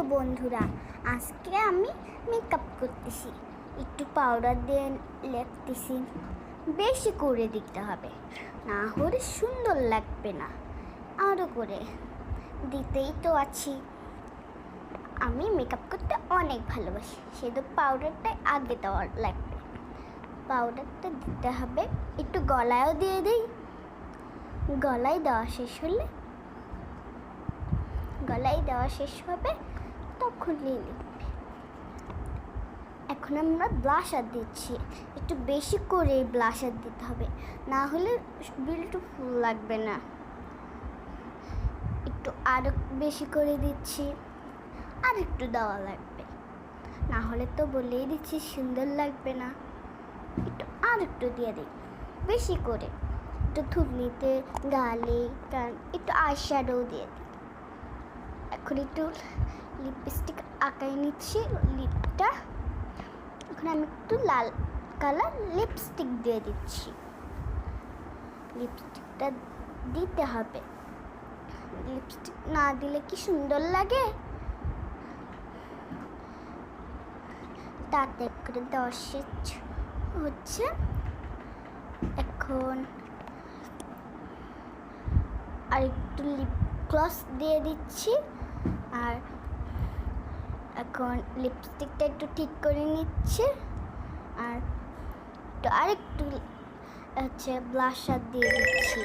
Hello বন্ধুরা, আজকে আমি মেকআপ করতেছি। একটু পাউডার দিয়ে লিখতেছি, বেশি করে দিতে হবে, না হলে সুন্দর লাগবে না। আরও করে দিতেই তো আছি। আমি মেকআপ করতে অনেক ভালোবাসি, সেটা পাউডারটাই আগে দেওয়া লাগবে। পাউডারটা দিতে হবে, একটু গলায়ও দিয়ে দিই। গলায় দেওয়া শেষ হবে তখন নিয়ে লিখবে। এখন আমরা ব্লাশার দিচ্ছি, একটু বেশি করে ব্লাশার দিতে হবে, না হলে বিউটিফুল লাগবে না। একটু আরও বেশি করে দিচ্ছি, আর একটু দেওয়া লাগবে, না হলে তো বলেই দিচ্ছি সুন্দর লাগবে না। আর একটু দিয়ে দিই বেশি করে, একটু থুতনিতে, গালে, একটু আইশ্যাডো দিয়ে দিই। এখন একটু লিপস্টিক আঁকাই নিচ্ছি লিপটা। এখন আমি একটু লাল কালার লিপস্টিক দিয়ে দিচ্ছি। লিপস্টিকটা দিতে হবে, লিপস্টিক না দিলে কি সুন্দর লাগে? তাতে করে দেওয়া শেষ হচ্ছে। এখন আর একটু লিপ গ্লস দিয়ে দিচ্ছি। আর এখন লিপস্টিকটা একটু ঠিক করে নিচ্ছে, আর আরেকটু ব্লাশার দিয়ে দিচ্ছি।